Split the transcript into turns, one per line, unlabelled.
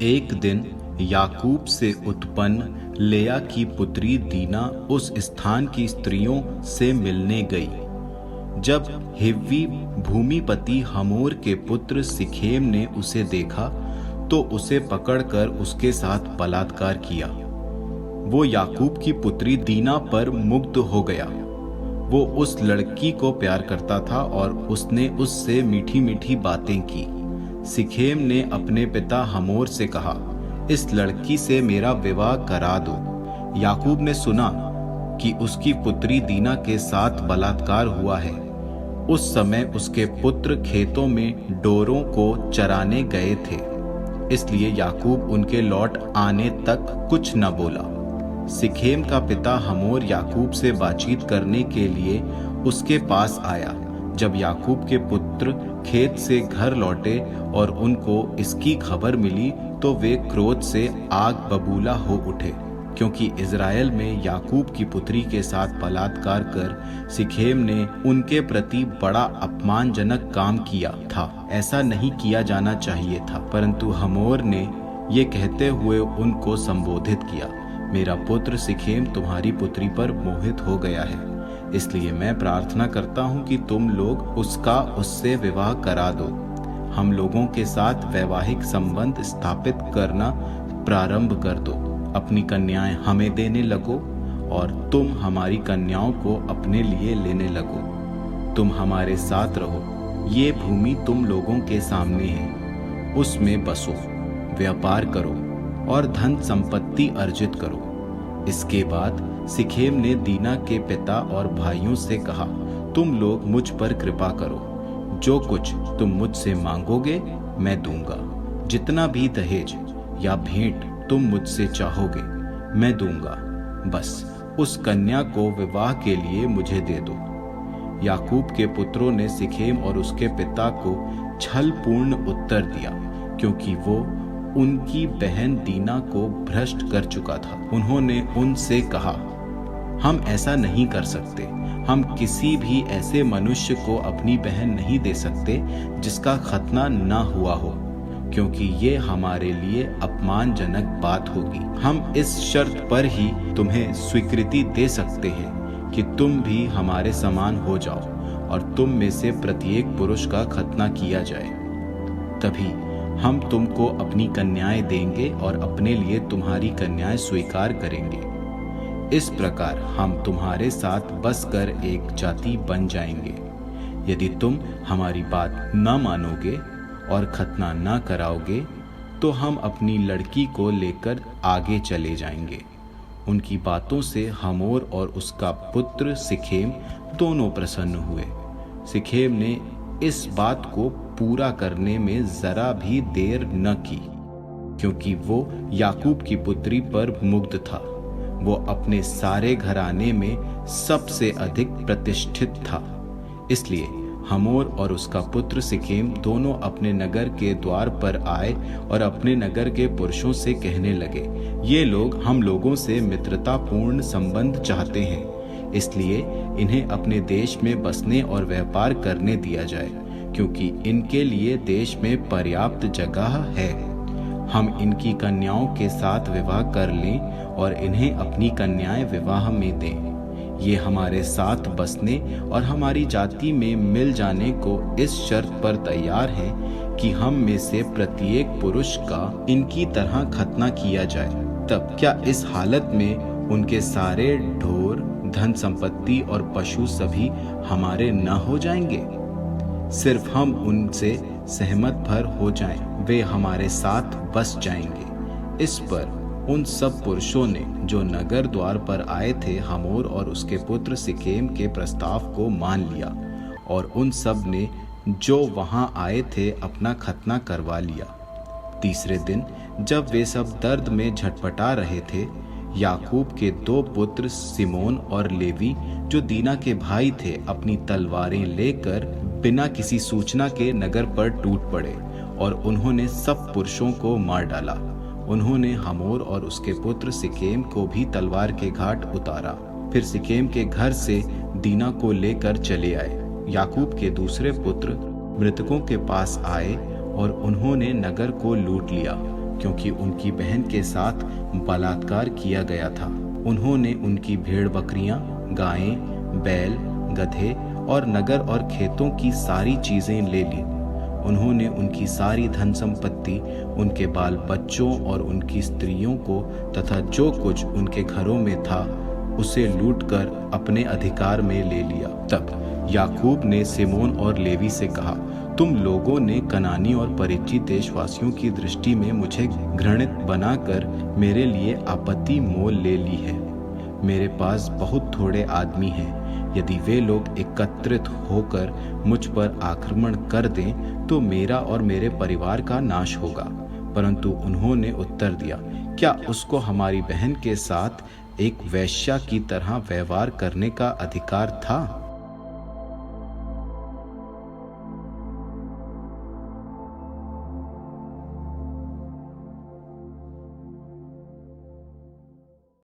एक दिन याकूब से उत्पन्न लेया की पुत्री दीना उस स्थान की स्त्रियों से मिलने गई। जब हिव्वी भूमिपति हमोर के पुत्र सिखेम ने उसे देखा तो उसे पकड़कर उसके साथ बलात्कार किया। वो याकूब की पुत्री दीना पर मुग्ध हो गया। वो उस लड़की को प्यार करता था और उसने उससे मीठी मीठी बातें की। सिखेम ने अपने पिता हमोर से कहा, इस लड़की से मेरा विवाह करा दो। याकूब ने सुना कि उसकी पुत्री दीना के साथ बलात्कार हुआ है। उस समय उसके पुत्र खेतों में डोरों को चराने गए थे, इसलिए याकूब उनके लौट आने तक कुछ न बोला। सिखेम का पिता हमोर याकूब से बातचीत करने के लिए उसके पास आया। जब याकूब के पुत्र खेत से घर लौटे और उनको इसकी खबर मिली तो वे क्रोध से आग बबूला हो उठे, क्योंकि इज़राइल में याकूब की पुत्री के साथ बलात्कार कर सिखेम ने उनके प्रति बड़ा अपमानजनक काम किया था। ऐसा नहीं किया जाना चाहिए था, परंतु हमोर ने ये कहते हुए उनको संबोधित किया, मेरा पुत्र सिखेम तुम्हारी पुत्री पर मोहित हो गया है, इसलिए मैं प्रार्थना करता हूँ कि तुम लोग उससे विवाह करा दो। हम लोगों के साथ वैवाहिक संबंध स्थापित करना प्रारंभ कर दो। अपनी कन्याएं हमें देने लगो और तुम हमारी कन्याओं को अपने लिए लेने लगो। तुम हमारे साथ रहो। ये भूमि तुम लोगों के सामने है, उसमें बसो, व्यापार करो और धन संपत्ति अर्जित करो। इसके बाद सिखेम ने दीना के पिता और भाइयों से कहा, तुम लोग मुझ पर कृपा करो। जो कुछ तुम मुझसे मांगोगे मैं दूंगा। जितना भी दहेज या भेंट तुम मुझसे चाहोगे मैं दूंगा। बस उस कन्या को विवाह के लिए मुझे दे दो। याकूब के पुत्रों ने सिखेम और उसके पिता को छलपूर्ण उत्तर दिया, क्योंकि वो उनकी बहन दीना को भ्रष्ट कर चुका था। उन्होंने उनसे कहा, हम ऐसा नहीं कर सकते। हम किसी भी ऐसे मनुष्य को अपनी बहन नहीं दे सकते जिसका खतना न हुआ हो, क्योंकि ये हमारे लिए अपमानजनक बात होगी। हम इस शर्त पर ही तुम्हें स्वीकृति दे सकते हैं कि तुम भी हमारे समान हो जाओ और तुम में से प्रत्येक पुरुष का खतना किया जाए। तभी हम तुमको अपनी कन्याएं देंगे और अपने लिए तुम्हारी कन्याएं स्वीकार करेंगे। इस प्रकार हम तुम्हारे साथ बसकर एक जाति बन जाएंगे। यदि तुम हमारी बात न मानोगे और खतना न कराओगे तो हम अपनी लड़की को लेकर आगे चले जाएंगे। उनकी बातों से हमोर और उसका पुत्र सिखेम दोनों प्रसन्न हुए। सिखेम ने इस बात को पूरा करने में जरा भी देर न की, क्योंकि वो याकूब की पुत्री पर मुग्ध था। वो अपने सारे घराने में सबसे अधिक प्रतिष्ठित था। इसलिए हमोर और उसका पुत्र सिखेम दोनों अपने नगर के द्वार पर आए और अपने नगर के पुरुषों से कहने लगे, ये लोग हम लोगों से मित्रतापूर्ण संबंध चाहते हैं, इसलिए इन्हें अपने देश में बसने और व्यापार करने दिया जाए, क्योंकि इनके लिए देश में पर्याप्त जगह है। हम इनकी कन्याओं के साथ विवाह कर लें और इन्हें अपनी कन्याएं विवाह में दें। ये हमारे साथ बसने और हमारी जाति में मिल जाने को इस शर्त पर तैयार हैं कि हम में से प्रत्येक पुरुष का इनकी तरह खतना किया जाए। तब क्या इस हालत में उनके सारे ढोर, धन संपत्ति और पशु सभी हमारे न हो जाएंगे? सिर्फ हम उनसे सहमत भर हो जाएं, वे हमारे साथ बस जाएंगे। इस पर उन सब पुरुषों ने जो नगर द्वार पर आए थे हमोर और उसके पुत्र सिखेम के प्रस्ताव को मान लिया, और उन सब ने जो वहां आए थे अपना खतना करवा लिया। तीसरे दिन जब वे सब दर्द में झटपटा रहे थे, याकूब के दो पुत्र सिमोन और लेवी जो दीना के भाई थे, अपनी तलवारें लेकर बिना किसी सूचना के नगर पर टूट पड़े और उन्होंने सब पुरुषों को मार डाला। उन्होंने हमोर और उसके पुत्र सिखेम को भी तलवार के घाट उतारा। फिर सिखेम के घर से दीना को लेकर चले आए। याकूब के दूसरे पुत्र मृतकों के पास आए और उन्होंने नगर को लूट लिया। क्योंकि उनकी बहन के साथ बलात्कार किया गया था। उन्होंने उनकी भेड़ बकरियां, गायें, बैल, गधे और नगर और खेतों की सारी चीजें ले ली। उन्होंने उनकी सारी धन संपत्ति, उनके बाल बच्चों और उनकी स्त्रियों को तथा जो कुछ उनके घरों में था उसे लूटकर अपने अधिकार में ले लिया। तब याकूब ने सिमोन और लेवी से कहा, तुम लोगों ने कनानी और परिचित देशवासियों की दृष्टि में मुझे घृणित बनाकर मेरे लिए आपत्ति मोल ले ली है। मेरे पास बहुत थोड़े आदमी हैं। यदि वे लोग एकत्रित होकर मुझ पर आक्रमण कर दें तो मेरा और मेरे परिवार का नाश होगा। परंतु उन्होंने उत्तर दिया, क्या उसको हमारी बहन के साथ एक वेश्या की तरह व्यवहार करने का अधिकार था?